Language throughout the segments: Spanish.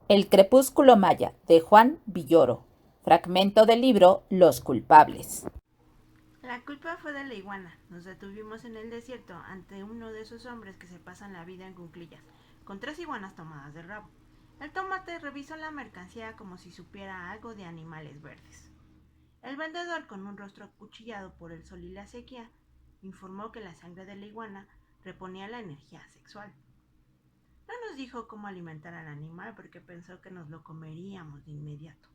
El crepúsculo maya, de Juan Villoro. Fragmento del libro Los culpables. La culpa fue de la iguana. Nos detuvimos en el desierto ante uno de esos hombres que se pasan la vida en cuclillas, con 3 iguanas tomadas del rabo. El tomate revisó la mercancía como si supiera algo de animales verdes. El vendedor, con un rostro acuchillado por el sol y la sequía, informó que la sangre de la iguana reponía la energía sexual. No nos dijo cómo alimentar al animal porque pensó que nos lo comeríamos de inmediato.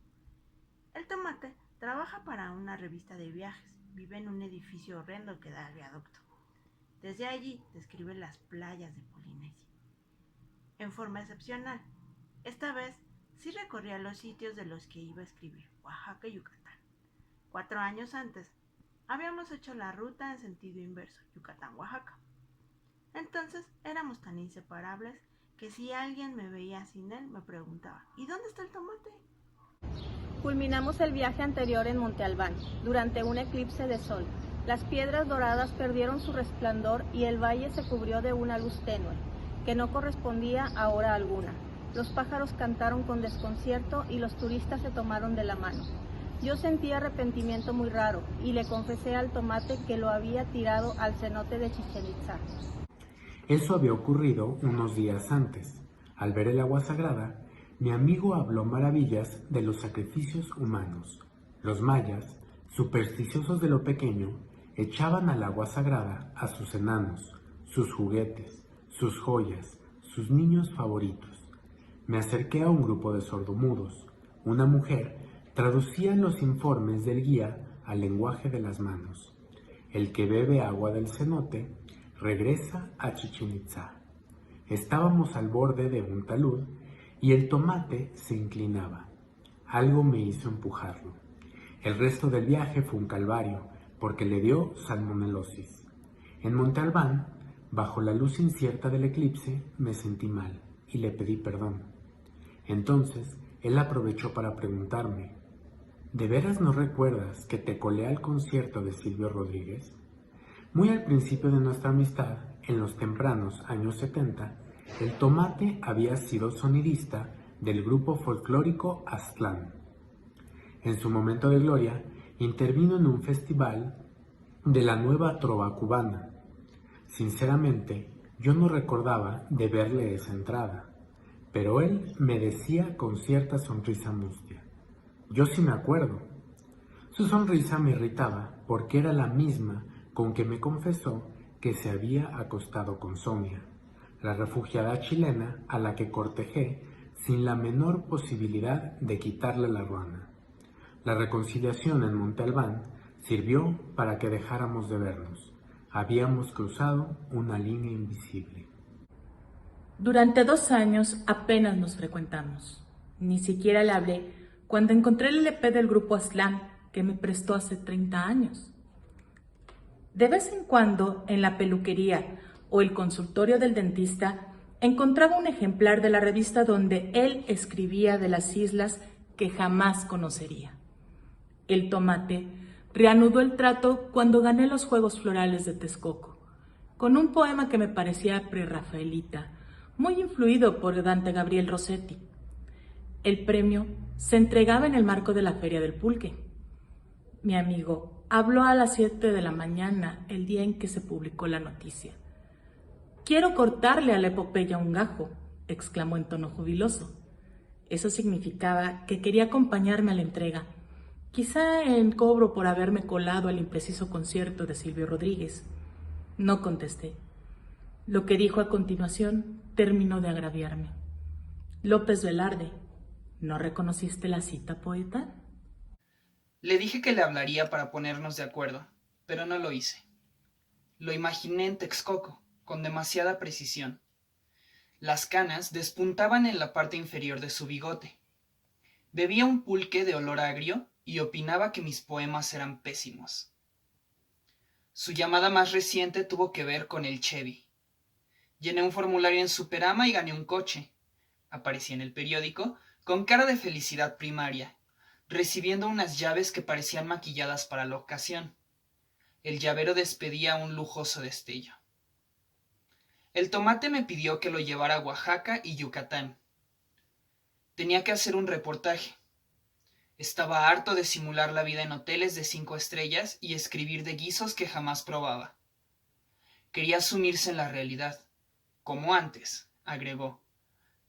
El tomate trabaja para una revista de viajes. Vive en un edificio horrendo que da al viaducto. Desde allí describe las playas de Polinesia. En forma excepcional, esta vez sí recorría los sitios de los que iba a escribir, Oaxaca y Yucatán. 4 años antes, habíamos hecho la ruta en sentido inverso, Yucatán-Oaxaca. Entonces éramos tan inseparables que si alguien me veía sin él, me preguntaba, ¿y dónde está el tomate? Culminamos el viaje anterior en Monte Albán, durante un eclipse de sol. Las piedras doradas perdieron su resplandor y el valle se cubrió de una luz tenue, que no correspondía a hora alguna. Los pájaros cantaron con desconcierto y los turistas se tomaron de la mano. Yo sentí arrepentimiento muy raro y le confesé al tomate que lo había tirado al cenote de Chichén Itzá. Eso había ocurrido unos días antes. Al ver el agua sagrada, mi amigo habló maravillas de los sacrificios humanos. Los mayas, supersticiosos de lo pequeño, echaban al agua sagrada a sus enanos, sus juguetes, sus joyas, sus niños favoritos. Me acerqué a un grupo de sordomudos. Una mujer traducía los informes del guía al lenguaje de las manos. El que bebe agua del cenote regresa a Chichén Itzá. Estábamos al borde de un talud y el tomate se inclinaba. Algo me hizo empujarlo. El resto del viaje fue un calvario porque le dio salmonelosis. En Monte Albán, bajo la luz incierta del eclipse, me sentí mal y le pedí perdón. Entonces, él aprovechó para preguntarme, ¿de veras no recuerdas que te colé al concierto de Silvio Rodríguez? Muy al principio de nuestra amistad, en los tempranos años 70, el tomate había sido sonidista del grupo folclórico Aztlán. En su momento de gloria, intervino en un festival de la nueva trova cubana. Sinceramente, yo no recordaba de verle esa entrada, pero él me decía con cierta sonrisa mustia. Yo sí me acuerdo. Su sonrisa me irritaba porque era la misma con que me confesó que se había acostado con Sonia, la refugiada chilena a la que cortejé sin la menor posibilidad de quitarle la ruana. La reconciliación en Monte Albán sirvió para que dejáramos de vernos. Habíamos cruzado una línea invisible. Durante 2 años apenas nos frecuentamos. Ni siquiera le hablé cuando encontré el LP del grupo Aztlán que me prestó hace 30 años. De vez en cuando, en la peluquería o el consultorio del dentista, encontraba un ejemplar de la revista donde él escribía de las islas que jamás conocería. El tomate reanudó el trato cuando gané los Juegos Florales de Texcoco, con un poema que me parecía prerrafaelita, muy influido por Dante Gabriel Rossetti. El premio se entregaba en el marco de la Feria del Pulque. Mi amigo habló a las 7 de la mañana el día en que se publicó la noticia. «Quiero cortarle a la epopeya un gajo», exclamó en tono jubiloso. Eso significaba que quería acompañarme a la entrega, quizá en cobro por haberme colado al impreciso concierto de Silvio Rodríguez. No contesté. Lo que dijo a continuación terminó de agraviarme. «López Velarde, ¿no reconociste la cita, poeta?». Le dije que le hablaría para ponernos de acuerdo, pero no lo hice. Lo imaginé en Texcoco, con demasiada precisión. Las canas despuntaban en la parte inferior de su bigote. Bebía un pulque de olor agrio y opinaba que mis poemas eran pésimos. Su llamada más reciente tuvo que ver con el Chevy. Llené un formulario en Superama y gané un coche. Aparecí en el periódico con cara de felicidad primaria, recibiendo unas llaves que parecían maquilladas para la ocasión. El llavero despedía un lujoso destello. El tomate me pidió que lo llevara a Oaxaca y Yucatán. Tenía que hacer un reportaje. Estaba harto de simular la vida en hoteles de 5 estrellas y escribir de guisos que jamás probaba. Quería sumirse en la realidad, como antes, agregó,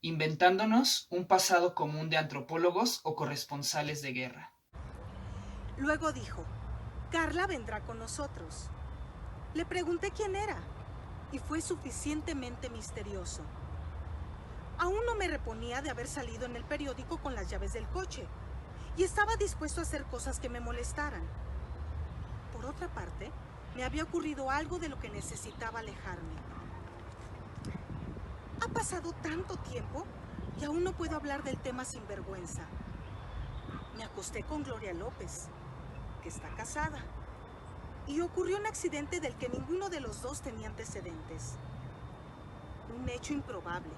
inventándonos un pasado común de antropólogos o corresponsales de guerra. Luego dijo, Carla vendrá con nosotros. Le pregunté quién era y fue suficientemente misterioso. Aún no me reponía de haber salido en el periódico con las llaves del coche y estaba dispuesto a hacer cosas que me molestaran. Por otra parte, me había ocurrido algo de lo que necesitaba alejarme. Ha pasado tanto tiempo y aún no puedo hablar del tema sin vergüenza. Me acosté con Gloria López, que está casada, y ocurrió un accidente del que ninguno de los dos tenía antecedentes. Un hecho improbable,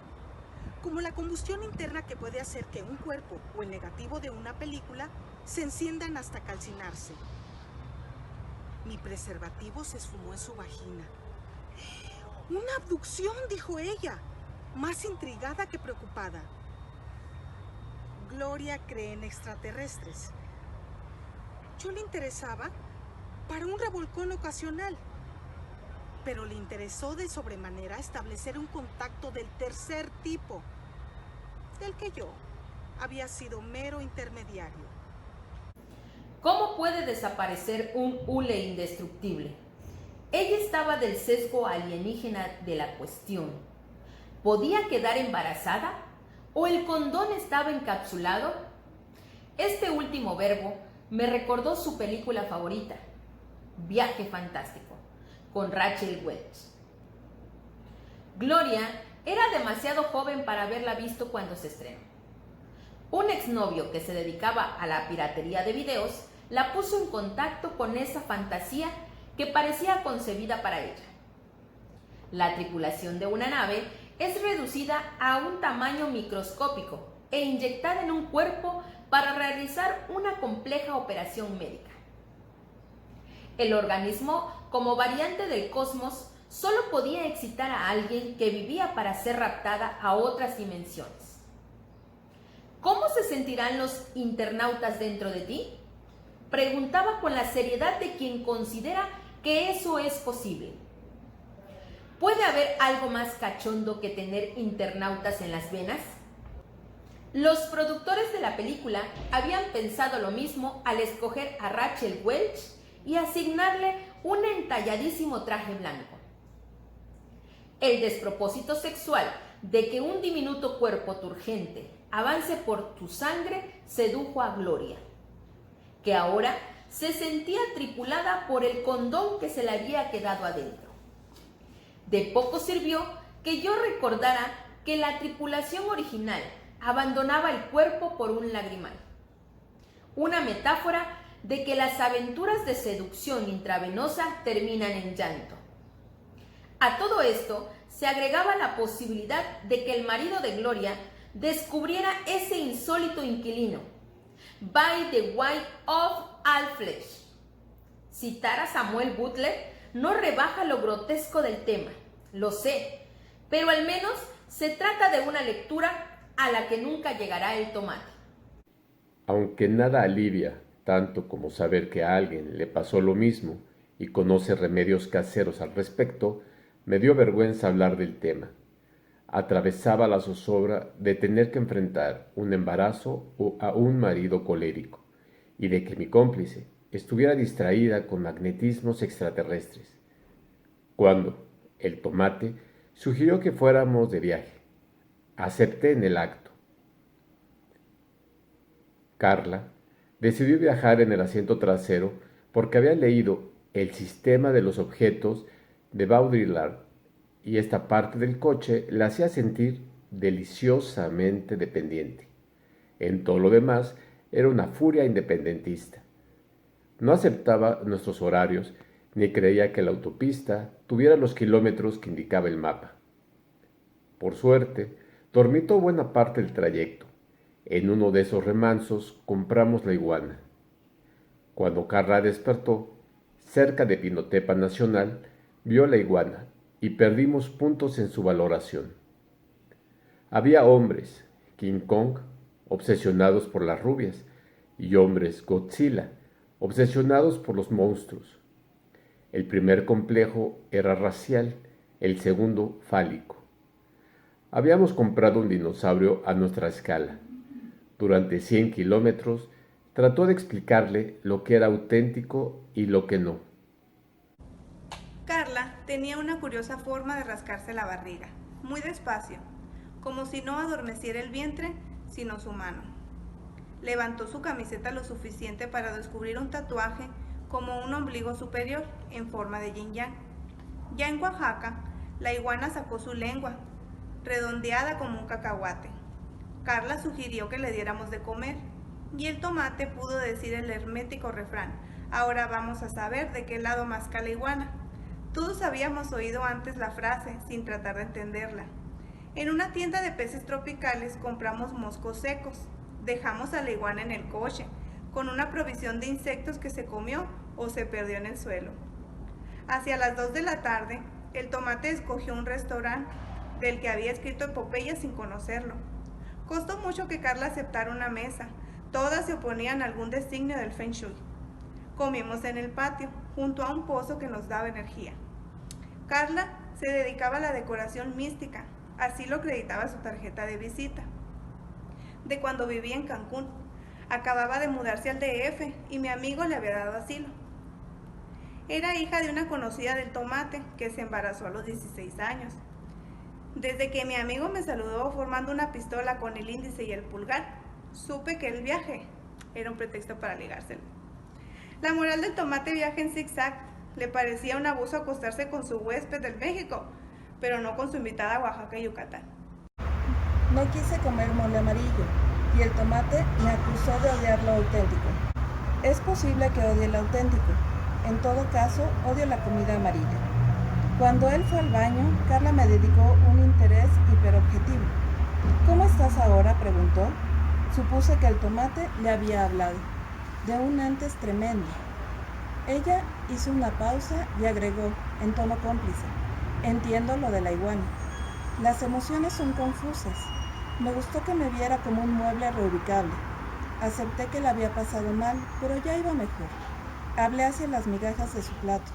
como la combustión interna que puede hacer que un cuerpo o el negativo de una película se enciendan hasta calcinarse. Mi preservativo se esfumó en su vagina. ¡Una abducción!, dijo ella, más intrigada que preocupada. Gloria cree en extraterrestres. Yo le interesaba para un revolcón ocasional, pero le interesó de sobremanera establecer un contacto del tercer tipo, del que yo había sido mero intermediario. ¿Cómo puede desaparecer un hule indestructible? Ella estaba del sesgo alienígena de la cuestión. ¿Podía quedar embarazada? ¿O el condón estaba encapsulado? Este último verbo me recordó su película favorita, Viaje Fantástico, con Rachel Welch. Gloria era demasiado joven para haberla visto cuando se estrenó. Un exnovio que se dedicaba a la piratería de videos la puso en contacto con esa fantasía que parecía concebida para ella. La tripulación de una nave es reducida a un tamaño microscópico e inyectada en un cuerpo para realizar una compleja operación médica. El organismo, como variante del cosmos, solo podía excitar a alguien que vivía para ser raptada a otras dimensiones. ¿Cómo se sentirán los internautas dentro de ti? Preguntaba con la seriedad de quien considera que eso es posible. ¿Puede haber algo más cachondo que tener internautas en las venas? Los productores de la película habían pensado lo mismo al escoger a Rachel Welch y asignarle un entalladísimo traje blanco. El despropósito sexual de que un diminuto cuerpo turgente avance por tu sangre sedujo a Gloria, que ahora se sentía tripulada por el condón que se le había quedado adentro. De poco sirvió que yo recordara que la tripulación original abandonaba el cuerpo por un lagrimal, una metáfora de que las aventuras de seducción intravenosa terminan en llanto. A todo esto se agregaba la posibilidad de que el marido de Gloria descubriera ese insólito inquilino, by the way of all flesh. Citar a Samuel Butler no rebaja lo grotesco del tema, lo sé, pero al menos se trata de una lectura a la que nunca llegará el tomate. Aunque nada alivia tanto como saber que a alguien le pasó lo mismo y conoce remedios caseros al respecto, me dio vergüenza hablar del tema. Atravesaba la zozobra de tener que enfrentar un embarazo o a un marido colérico y de que mi cómplice estuviera distraída con magnetismos extraterrestres. Cuando el tomate sugirió que fuéramos de viaje, acepté en el acto. Carla decidió viajar en el asiento trasero porque había leído El sistema de los objetos de Baudrillard y esta parte del coche la hacía sentir deliciosamente dependiente. En todo lo demás era una furia independentista. No aceptaba nuestros horarios ni creía que la autopista tuviera los kilómetros que indicaba el mapa. Por suerte, dormitó buena parte del trayecto. En uno de esos remansos compramos la iguana. Cuando Carla despertó, cerca de Pinotepa Nacional, vio la iguana y perdimos puntos en su valoración. Había hombres, King Kong, obsesionados por las rubias, y hombres Godzilla, obsesionados por los monstruos. El primer complejo era racial, el segundo fálico. Habíamos comprado un dinosaurio a nuestra escala. Durante 100 kilómetros trató de explicarle lo que era auténtico y lo que no. Carla tenía una curiosa forma de rascarse la barriga, muy despacio, como si no adormeciera el vientre, sino su mano. Levantó su camiseta lo suficiente para descubrir un tatuaje como un ombligo superior en forma de yin yang. Ya en Oaxaca, la iguana sacó su lengua, redondeada como un cacahuate. Carla sugirió que le diéramos de comer, y el tomate pudo decir el hermético refrán: ahora vamos a saber de qué lado masca la iguana. Todos habíamos oído antes la frase, sin tratar de entenderla. En una tienda de peces tropicales compramos moscos secos. Dejamos a la iguana en el coche, con una provisión de insectos que se comió o se perdió en el suelo. Hacia las 2 de la tarde, el tomate escogió un restaurante del que había escrito epopeya sin conocerlo. Costó mucho que Carla aceptara una mesa. Todas se oponían a algún designio del Feng Shui. Comimos en el patio, junto a un pozo que nos daba energía. Carla se dedicaba a la decoración mística, así lo acreditaba su tarjeta de visita. De cuando vivía en Cancún, acababa de mudarse al DF y mi amigo le había dado asilo. Era hija de una conocida del tomate que se embarazó a los 16 años. Desde que mi amigo me saludó formando una pistola con el índice y el pulgar, supe que el viaje era un pretexto para ligárselo. La moral del tomate viaja en zigzag. Le parecía un abuso acostarse con su huésped del México, pero no con su invitada a Oaxaca y Yucatán. No quise comer mole amarillo, y el tomate me acusó de odiar lo auténtico. Es posible que odie lo auténtico. En todo caso, odio la comida amarilla. Cuando él fue al baño, Carla me dedicó un interés hiperobjetivo. ¿Cómo estás ahora?, preguntó. Supuse que el tomate le había hablado, de un antes tremendo. Ella hizo una pausa y agregó, en tono cómplice: entiendo lo de la iguana. Las emociones son confusas. Me gustó que me viera como un mueble reubicable. Acepté que la había pasado mal, pero ya iba mejor. Hablé hacia las migajas de su plato.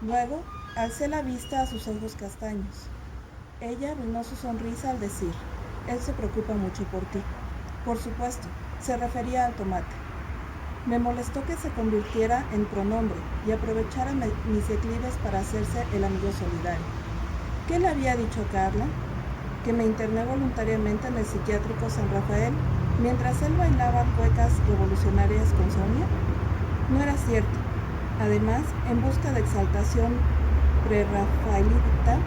Luego, alcé la vista a sus ojos castaños. Ella arruinó su sonrisa al decir: él se preocupa mucho por ti. Por supuesto, se refería al tomate. Me molestó que se convirtiera en pronombre y aprovechara mis declives para hacerse el amigo solidario. ¿Qué le había dicho Carla? Que me interné voluntariamente en el psiquiátrico San Rafael mientras él bailaba cuecas revolucionarias con Sonia. No era cierto. Además, en busca de exaltación prerrafaelita,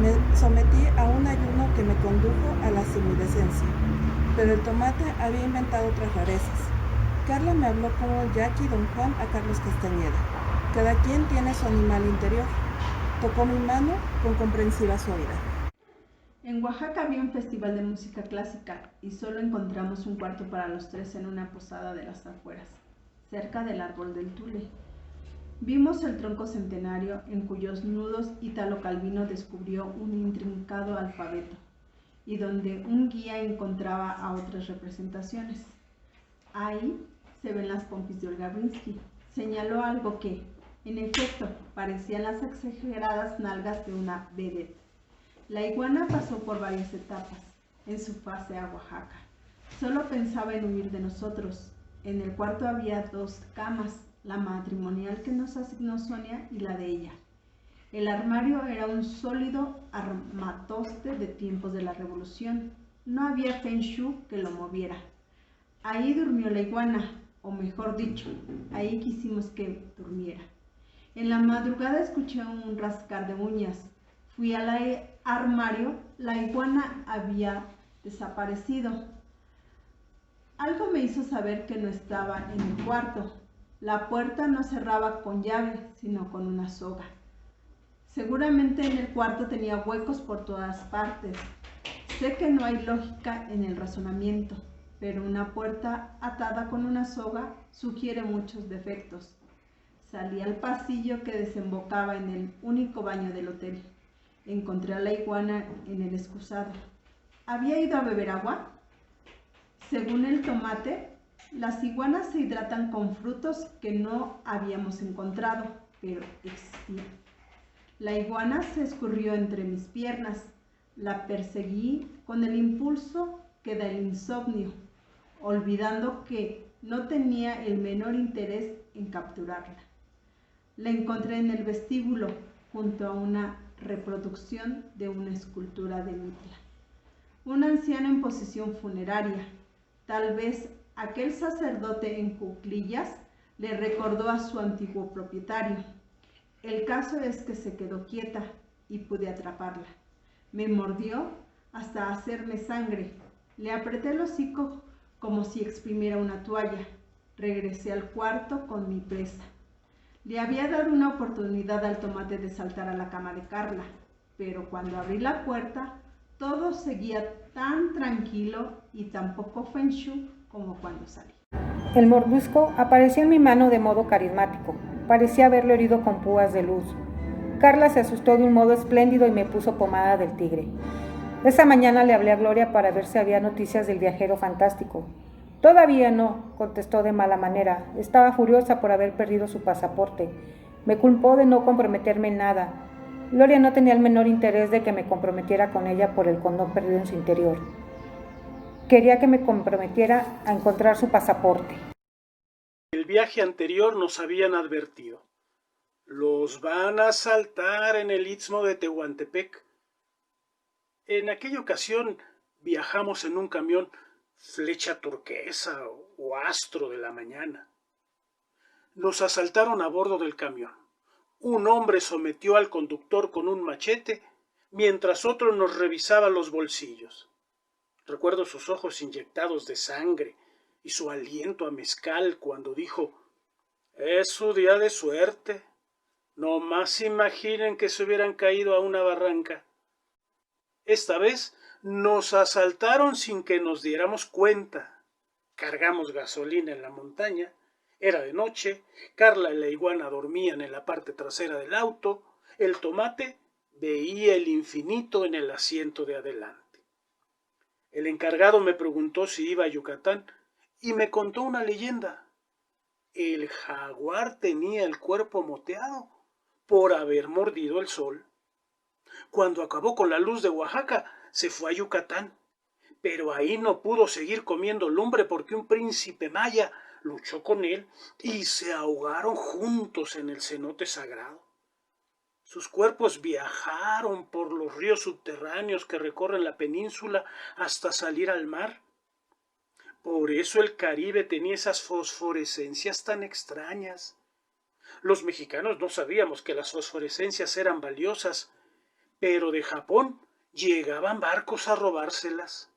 me sometí a un ayuno que me condujo a la semidecencia. Pero el tomate había inventado otras rarezas. Carla me habló como Jackie Don Juan a Carlos Castañeda. Cada quien tiene su animal interior. Tocó mi mano con comprensiva suavidad. En Oaxaca había un festival de música clásica y solo encontramos un cuarto para los tres en una posada de las afueras, cerca del árbol del tule. Vimos el tronco centenario en cuyos nudos Italo Calvino descubrió un intrincado alfabeto y donde un guía encontraba a otras representaciones. Ahí se ven las pompis de Olga Brinsky. Señaló algo que, en efecto, parecían las exageradas nalgas de una vedette. La iguana pasó por varias etapas en su fase a Oaxaca. Solo pensaba en huir de nosotros. En el cuarto había 2 camas, la matrimonial que nos asignó Sonia y la de ella. El armario era un sólido armatoste de tiempos de la Revolución. No había Feng Shui que lo moviera. Ahí durmió la iguana, o mejor dicho, ahí quisimos que durmiera. En la madrugada escuché un rascar de uñas. Fui al armario, la iguana había desaparecido. Algo me hizo saber que no estaba en el cuarto. La puerta no cerraba con llave, sino con una soga. Seguramente en el cuarto tenía huecos por todas partes. Sé que no hay lógica en el razonamiento, pero una puerta atada con una soga sugiere muchos defectos. Salí al pasillo que desembocaba en el único baño del hotel. Encontré a la iguana en el excusado. ¿Había ido a beber agua? Según el tomate, las iguanas se hidratan con frutos que no habíamos encontrado, pero existían. La iguana se escurrió entre mis piernas. La perseguí con el impulso que da el insomnio, olvidando que no tenía el menor interés en capturarla. La encontré en el vestíbulo, junto a una reproducción de una escultura de Mitla. Un anciano en posición funeraria, tal vez aquel sacerdote en cuclillas, le recordó a su antiguo propietario. El caso es que se quedó quieta y pude atraparla. Me mordió hasta hacerme sangre. Le apreté el hocico como si exprimiera una toalla. Regresé al cuarto con mi presa. Le había dado una oportunidad al tomate de saltar a la cama de Carla, pero cuando abrí la puerta, todo seguía tan tranquilo y tan poco feng shui como cuando salí. El mordisco apareció en mi mano de modo carismático. Parecía haberlo herido con púas de luz. Carla se asustó de un modo espléndido y me puso pomada del tigre. Esa mañana le hablé a Gloria para ver si había noticias del viajero fantástico. Todavía no, contestó de mala manera. Estaba furiosa por haber perdido su pasaporte. Me culpó de no comprometerme en nada. Gloria no tenía el menor interés de que me comprometiera con ella por el condón perdido en su interior. Quería que me comprometiera a encontrar su pasaporte. El viaje anterior nos habían advertido. Los van a asaltar en el istmo de Tehuantepec. En aquella ocasión viajamos en un camión Flecha Turquesa o Astro de la Mañana. Nos asaltaron a bordo del camión. Un hombre sometió al conductor con un machete, mientras otro nos revisaba los bolsillos. Recuerdo sus ojos inyectados de sangre y su aliento a mezcal cuando dijo: «Es su día de suerte. No más imaginen que se hubieran caído a una barranca». Esta vez nos asaltaron sin que nos diéramos cuenta. Cargamos gasolina en la montaña. Era de noche. Carla y la iguana dormían en la parte trasera del auto. El tomate veía el infinito en el asiento de adelante. El encargado me preguntó si iba a Yucatán y me contó una leyenda. El jaguar tenía el cuerpo moteado por haber mordido el sol. Cuando acabó con la luz de Oaxaca, se fue a Yucatán, pero ahí no pudo seguir comiendo lumbre porque un príncipe maya luchó con él y se ahogaron juntos en el cenote sagrado. Sus cuerpos viajaron por los ríos subterráneos que recorren la península hasta salir al mar. Por eso el Caribe tenía esas fosforescencias tan extrañas. Los mexicanos no sabíamos que las fosforescencias eran valiosas, pero de Japón llegaban barcos a robárselas.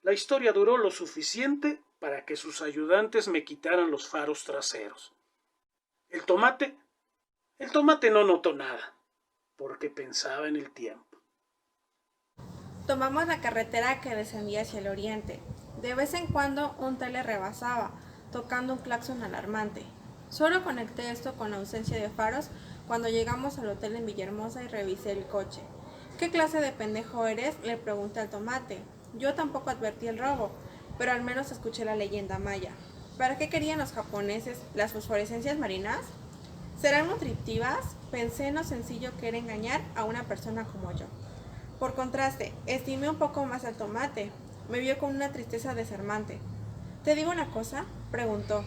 La historia duró lo suficiente para que sus ayudantes me quitaran los faros traseros. El tomate no notó nada, porque pensaba en el tiempo. Tomamos la carretera que descendía hacia el oriente. De vez en cuando un tele rebasaba, tocando un claxon alarmante. Solo conecté esto con la ausencia de faros cuando llegamos al hotel en Villahermosa y revisé el coche. ¿Qué clase de pendejo eres?, le pregunté al tomate. Yo tampoco advertí el robo, pero al menos escuché la leyenda maya. ¿Para qué querían los japoneses las fosforescencias marinas? ¿Serán nutritivas? Pensé en lo sencillo que era engañar a una persona como yo. Por contraste, estimé un poco más al tomate. Me vio con una tristeza desarmante. ¿Te digo una cosa?, preguntó.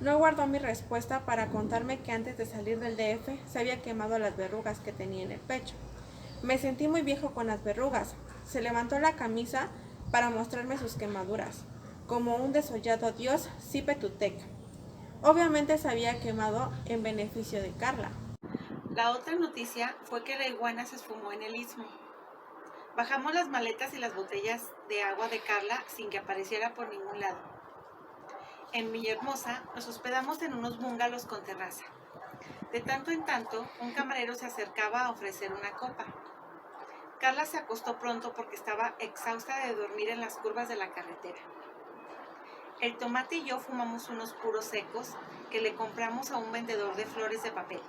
No guardó mi respuesta para contarme que antes de salir del DF se había quemado las verrugas que tenía en el pecho. Me sentí muy viejo con las verrugas. Se levantó la camisa para mostrarme sus quemaduras, como un desollado dios Zipetutec. Obviamente se había quemado en beneficio de Carla. La otra noticia fue que la iguana se esfumó en el istmo. Bajamos las maletas y las botellas de agua de Carla sin que apareciera por ningún lado. En Villahermosa nos hospedamos en unos bungalows con terraza. De tanto en tanto, un camarero se acercaba a ofrecer una copa. Carla se acostó pronto porque estaba exhausta de dormir en las curvas de la carretera. El tomate y yo fumamos unos puros secos que le compramos a un vendedor de flores de papel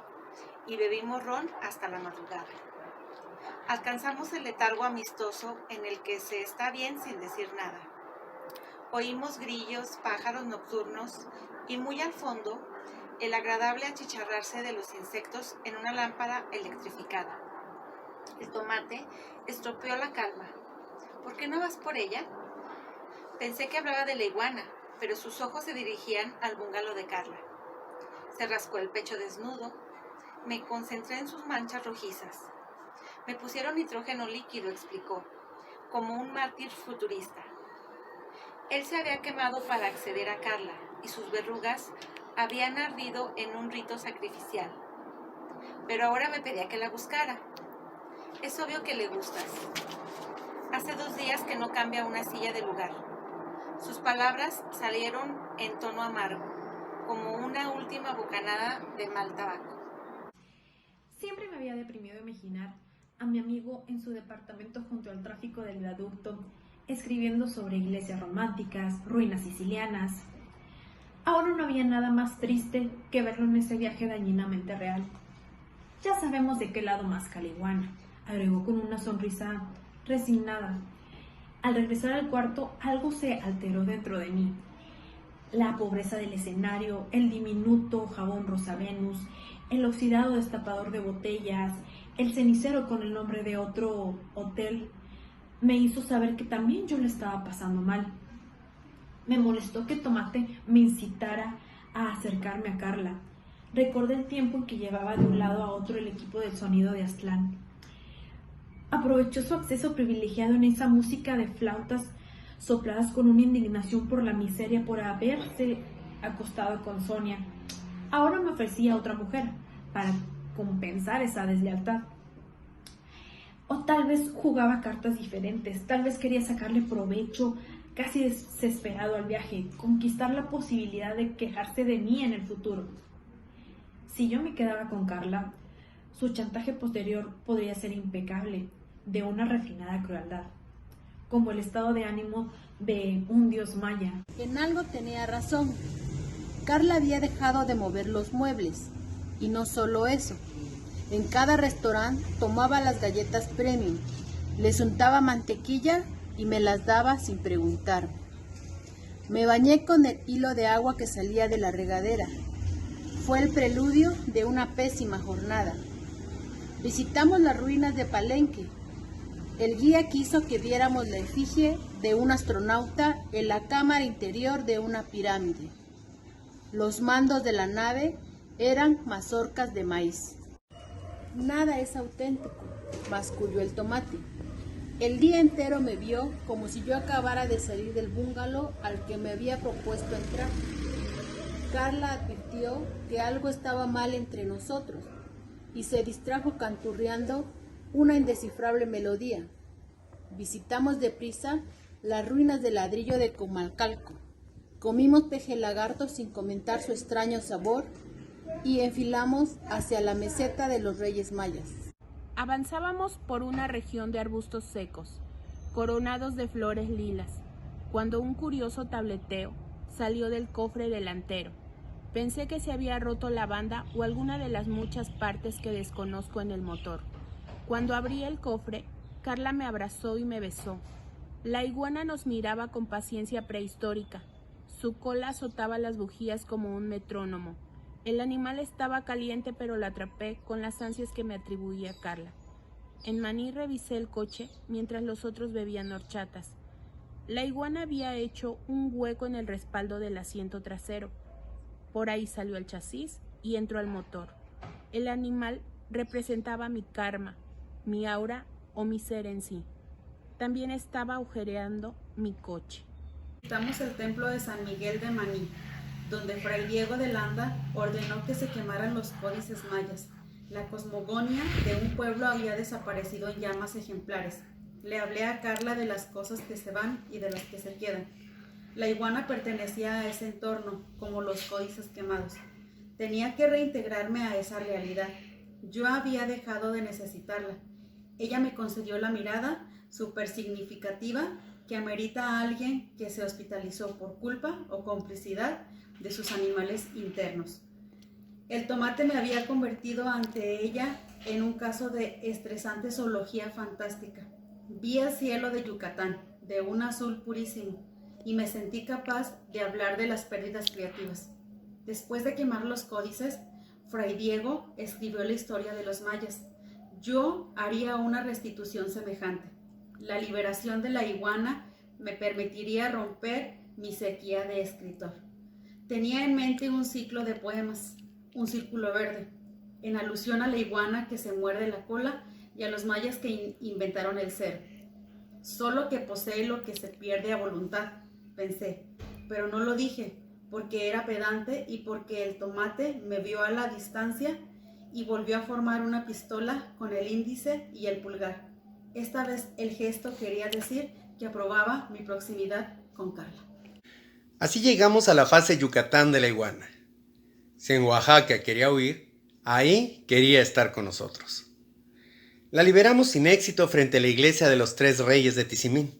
y bebimos ron hasta la madrugada. Alcanzamos el letargo amistoso en el que se está bien sin decir nada. Oímos grillos, pájaros nocturnos y muy al fondo el agradable achicharrarse de los insectos en una lámpara electrificada. El tomate estropeó la calma. ¿Por qué no vas por ella? Pensé que hablaba de la iguana, pero sus ojos se dirigían al bungalow de Carla. Se rascó el pecho desnudo. Me concentré en sus manchas rojizas. Me pusieron nitrógeno líquido, explicó, como un mártir futurista. Él se había quemado para acceder a Carla y sus verrugas habían ardido en un rito sacrificial. Pero ahora me pedía que la buscara. Es obvio que le gustas. Hace 2 días que no cambia una silla de lugar. Sus palabras salieron en tono amargo, como una última bocanada de mal tabaco. Siempre me había deprimido imaginar a mi amigo en su departamento junto al tráfico del viaducto, escribiendo sobre iglesias románticas, ruinas sicilianas. Ahora no había nada más triste que verlo en ese viaje dañinamente real. Ya sabemos de qué lado más la iguana, agregó con una sonrisa resignada. Al regresar al cuarto, algo se alteró dentro de mí. La pobreza del escenario, el diminuto jabón Rosa Venus, el oxidado destapador de botellas, el cenicero con el nombre de otro hotel, me hizo saber que también yo le estaba pasando mal. Me molestó que Tomate me incitara a acercarme a Carla. Recordé el tiempo en que llevaba de un lado a otro el equipo del sonido de Aztlán. Aprovechó su acceso privilegiado en esa música de flautas sopladas con una indignación por la miseria por haberse acostado con Sonia. Ahora me ofrecía a otra mujer para compensar esa deslealtad. O tal vez jugaba cartas diferentes, tal vez quería sacarle provecho casi desesperado al viaje, conquistar la posibilidad de quejarse de mí en el futuro. Si yo me quedaba con Carla, su chantaje posterior podría ser impecable, de una refinada crueldad, como el estado de ánimo de un dios maya. En algo tenía razón. Carla había dejado de mover los muebles, y no solo eso. En cada restaurante tomaba las galletas premium, les untaba mantequilla y me las daba sin preguntarme. Me bañé con el hilo de agua que salía de la regadera. Fue el preludio de una pésima jornada. Visitamos las ruinas de Palenque. El guía quiso que viéramos la efigie de un astronauta en la cámara interior de una pirámide. Los mandos de la nave eran mazorcas de maíz. Nada es auténtico, masculló el Tomate. El día entero me vio como si yo acabara de salir del bungalow al que me había propuesto entrar. Carla advirtió que algo estaba mal entre nosotros y se distrajo canturreando una indescifrable melodía. Visitamos deprisa las ruinas de ladrillo de Comalcalco. Comimos peje lagarto sin comentar su extraño sabor y enfilamos hacia la meseta de los Reyes Mayas. Avanzábamos por una región de arbustos secos, coronados de flores lilas, cuando un curioso tableteo salió del cofre delantero. Pensé que se había roto la banda o alguna de las muchas partes que desconozco en el motor. Cuando abrí el cofre, Carla me abrazó y me besó. La iguana nos miraba con paciencia prehistórica. Su cola azotaba las bujías como un metrónomo. El animal estaba caliente, pero la atrapé con las ansias que me atribuía Carla. En Maní revisé el coche mientras los otros bebían horchatas. La iguana había hecho un hueco en el respaldo del asiento trasero. Por ahí salió el chasis y entró al motor. El animal representaba mi karma, mi aura o mi ser en sí. También estaba agujereando mi coche. Visitamos el templo de San Miguel de Maní, donde Fray Diego de Landa ordenó que se quemaran los códices mayas. La cosmogonía de un pueblo había desaparecido en llamas ejemplares. Le hablé a Carla de las cosas que se van y de las que se quedan. La iguana pertenecía a ese entorno, como los códices quemados. Tenía que reintegrarme a esa realidad. Yo había dejado de necesitarla. Ella me concedió la mirada súper significativa que amerita a alguien que se hospitalizó por culpa o complicidad de sus animales internos. El Tomate me había convertido ante ella en un caso de estresante zoología fantástica. Vi el cielo de Yucatán, de un azul purísimo. y me sentí capaz de hablar de las pérdidas creativas. Después de quemar los códices, Fray Diego escribió la historia de los mayas. Yo haría una restitución semejante. La liberación de la iguana me permitiría romper mi sequía de escritor. Tenía en mente un ciclo de poemas, un círculo verde, en alusión a la iguana que se muerde la cola y a los mayas que inventaron el cero. Solo que posee lo que se pierde a voluntad, pensé, pero no lo dije, porque era pedante y porque el tomate me vio a la distancia y volvió a formar una pistola con el índice y el pulgar. Esta vez el gesto quería decir que aprobaba mi proximidad con Carla. Así llegamos a la fase Yucatán de la iguana. Si en Oaxaca quería huir, ahí quería estar con nosotros. La liberamos sin éxito frente a la iglesia de los Tres Reyes de Tizimín,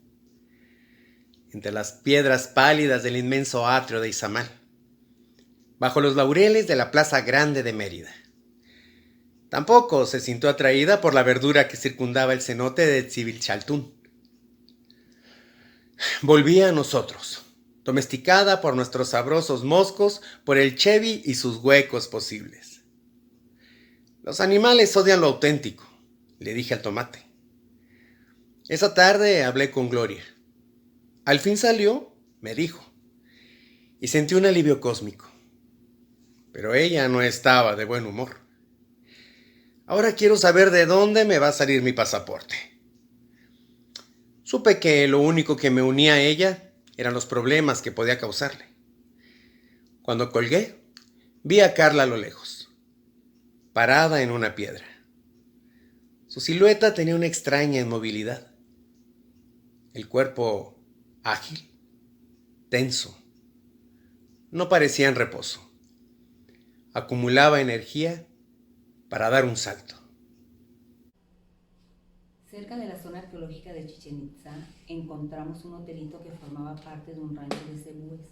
entre las piedras pálidas del inmenso atrio de Izamal, bajo los laureles de la Plaza Grande de Mérida. Tampoco se sintió atraída por la verdura que circundaba el cenote de Tzivilchaltún. Volvía a nosotros, domesticada por nuestros sabrosos moscos, por el Chevy y sus huecos posibles. Los animales odian lo auténtico, le dije al tomate. Esa tarde hablé con Gloria. Al fin salió, me dijo, y sentí un alivio cósmico. Pero ella no estaba de buen humor. Ahora quiero saber de dónde me va a salir mi pasaporte. Supe que lo único que me unía a ella eran los problemas que podía causarle. Cuando colgué, vi a Carla a lo lejos, parada en una piedra. Su silueta tenía una extraña inmovilidad. El cuerpo ágil, tenso. No parecía en reposo. Acumulaba energía para dar un salto. Cerca de la zona arqueológica de Chichén Itzá encontramos un hotelito que formaba parte de un rancho de cebúes.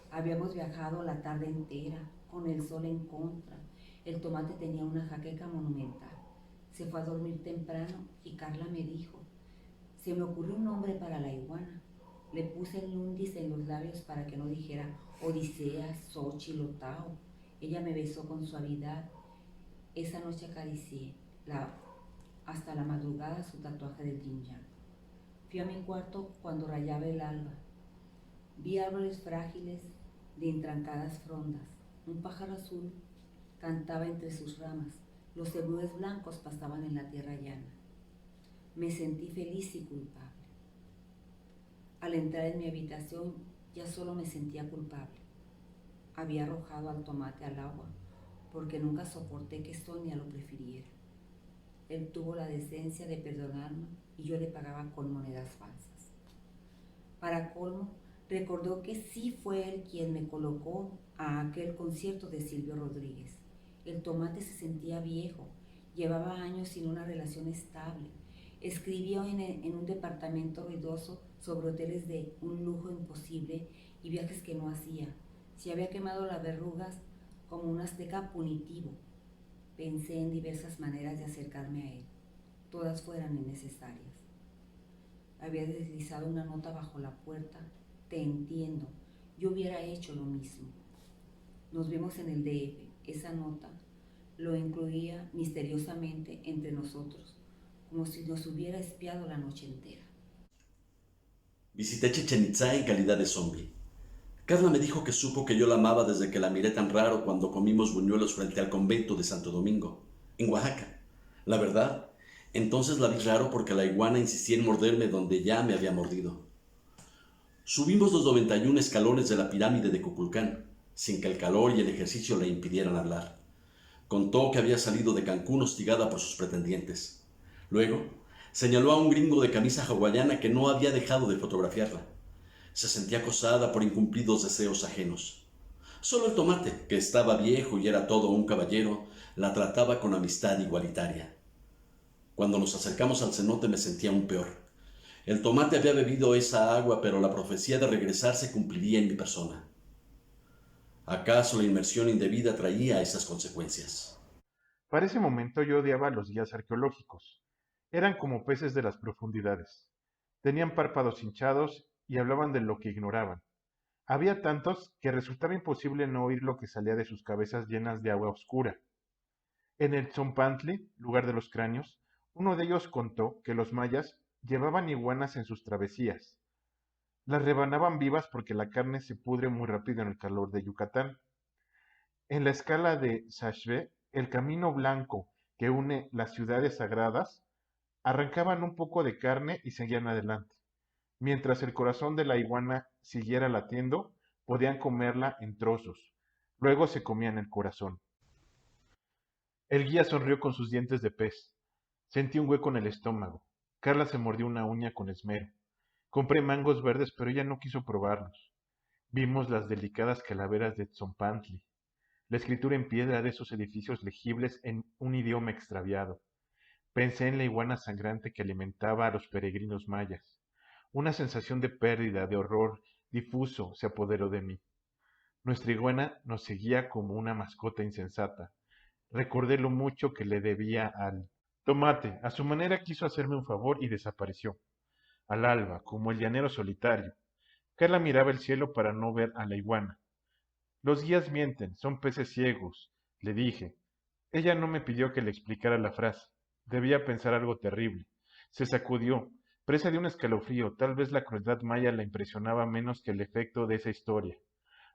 Habíamos viajado la tarde entera, con el sol en contra. El tomate tenía una jaqueca monumental. Se fue a dormir temprano y Carla me dijo, se me ocurrió un nombre para la iguana. Le puse el índice en los labios para que no dijera Odisea, Xochitl o Tao. Ella me besó con suavidad. Esa noche acaricié hasta la madrugada su tatuaje del yin yang. Fui a mi cuarto cuando rayaba el alba. Vi árboles frágiles de intrancadas frondas. Un pájaro azul cantaba entre sus ramas. Los cebúes blancos pastaban en la tierra llana. Me sentí feliz y culpable. Al entrar en mi habitación ya solo me sentía culpable. Había arrojado al tomate al agua porque nunca soporté que Sonia lo prefiriera. Él tuvo la decencia de perdonarme y yo le pagaba con monedas falsas. Para colmo, recordó que sí fue él quien me colocó a aquel concierto de Silvio Rodríguez. El tomate se sentía viejo, llevaba años sin una relación estable. Escribió en un departamento ruidoso sobre hoteles de un lujo imposible y viajes que no hacía. Se había quemado las verrugas como un azteca punitivo. Pensé en diversas maneras de acercarme a él. Todas fueran innecesarias. Había deslizado una nota bajo la puerta. Te entiendo, yo hubiera hecho lo mismo. Nos vimos en el DF. Esa nota lo incluía misteriosamente entre nosotros, como si nos hubiera espiado la noche entera. Visité Chichén Itzá en calidad de zombie. Carla me dijo que supo que yo la amaba desde que la miré tan raro cuando comimos buñuelos frente al convento de Santo Domingo, en Oaxaca. La verdad, entonces la vi raro porque la iguana insistía en morderme donde ya me había mordido. Subimos los 91 escalones de la pirámide de Kukulcán, sin que el calor y el ejercicio le impidieran hablar. Contó que había salido de Cancún hostigada por sus pretendientes. Luego, señaló a un gringo de camisa hawaiana que no había dejado de fotografiarla. Se sentía acosada por incumplidos deseos ajenos. Solo el tomate, que estaba viejo y era todo un caballero, la trataba con amistad igualitaria. Cuando nos acercamos al cenote me sentía aún peor. El tomate había bebido esa agua, pero la profecía de regresar se cumpliría en mi persona. ¿Acaso la inmersión indebida traía esas consecuencias? Para ese momento yo odiaba los guías arqueológicos. Eran como peces de las profundidades. Tenían párpados hinchados y hablaban de lo que ignoraban. Había tantos que resultaba imposible no oír lo que salía de sus cabezas llenas de agua oscura. En el Tzompantli, lugar de los cráneos, uno de ellos contó que los mayas llevaban iguanas en sus travesías. Las rebanaban vivas porque la carne se pudre muy rápido en el calor de Yucatán. En la escala de Sashve, el camino blanco que une las ciudades sagradas, arrancaban un poco de carne y seguían adelante. Mientras el corazón de la iguana siguiera latiendo, podían comerla en trozos. Luego se comían el corazón. El guía sonrió con sus dientes de pez. Sentí un hueco en el estómago. Carla se mordió una uña con esmero. Compré mangos verdes, pero ella no quiso probarlos. Vimos las delicadas calaveras de Tzompantli, la escritura en piedra de esos edificios legibles en un idioma extraviado. Pensé en la iguana sangrante que alimentaba a los peregrinos mayas. Una sensación de pérdida, de horror difuso se apoderó de mí. Nuestra iguana nos seguía como una mascota insensata. Recordé lo mucho que le debía al tomate. A su manera quiso hacerme un favor y desapareció. Al alba, como el llanero solitario. Carla miraba el cielo para no ver a la iguana. Los guías mienten, son peces ciegos, le dije. Ella no me pidió que le explicara la frase. Debía pensar algo terrible. Se sacudió, presa de un escalofrío. Tal vez la crueldad maya la impresionaba menos que el efecto de esa historia.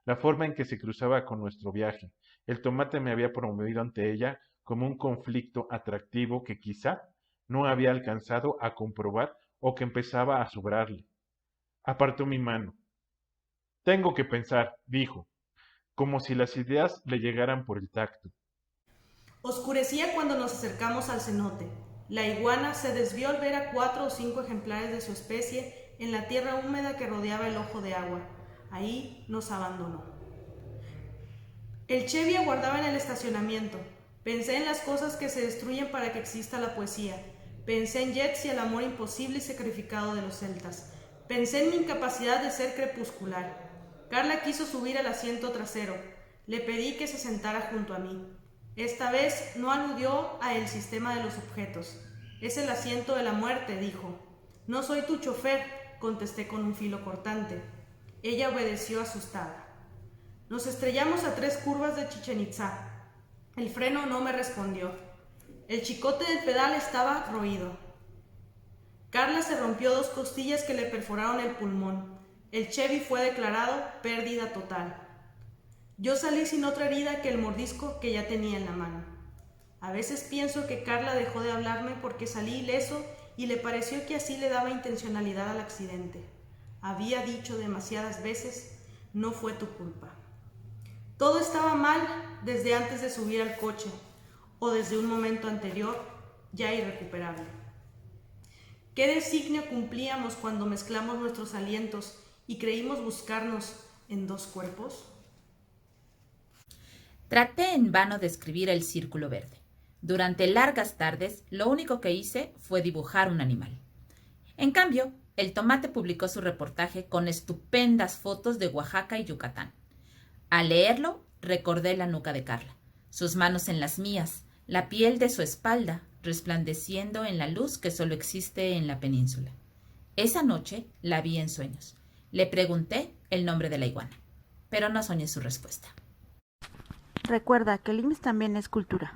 La forma en que se cruzaba con nuestro viaje. El tomate me había promovido ante ella como un conflicto atractivo que quizá no había alcanzado a comprobar o que empezaba a sobrarle. Apartó mi mano. Tengo que pensar, dijo, como si las ideas le llegaran por el tacto. Oscurecía cuando nos acercamos al cenote. La iguana se desvió al ver a 4 o 5 ejemplares de su especie en la tierra húmeda que rodeaba el ojo de agua. Ahí nos abandonó. El Chevy aguardaba en el estacionamiento. Pensé en las cosas que se destruyen para que exista la poesía. Pensé en Jets y el amor imposible y sacrificado de los celtas. Pensé en mi incapacidad de ser crepuscular. Carla quiso subir al asiento trasero. Le pedí que se sentara junto a mí. Esta vez no aludió a el sistema de los objetos. Es el asiento de la muerte, dijo. No soy tu chofer, contesté con un filo cortante. Ella obedeció asustada. Nos estrellamos a 3 curvas de Chichén Itzá. El freno no me respondió. El chicote del pedal estaba roído. Carla se rompió 2 costillas que le perforaron el pulmón. El Chevy fue declarado pérdida total. Yo salí sin otra herida que el mordisco que ya tenía en la mano. A veces pienso que Carla dejó de hablarme porque salí ileso y le pareció que así le daba intencionalidad al accidente. Había dicho demasiadas veces, no fue tu culpa. Todo estaba mal desde antes de subir al coche o desde un momento anterior, ya irrecuperable. ¿Qué designio cumplíamos cuando mezclamos nuestros alientos y creímos buscarnos en 2 cuerpos? Traté en vano de escribir el círculo verde. Durante largas tardes, lo único que hice fue dibujar un animal. En cambio, el tomate publicó su reportaje con estupendas fotos de Oaxaca y Yucatán. Al leerlo, recordé la nuca de Carla, sus manos en las mías, la piel de su espalda resplandeciendo en la luz que solo existe en la península. Esa noche la vi en sueños. Le pregunté el nombre de la iguana, pero no soñé su respuesta. Recuerda que el IMSS también es cultura.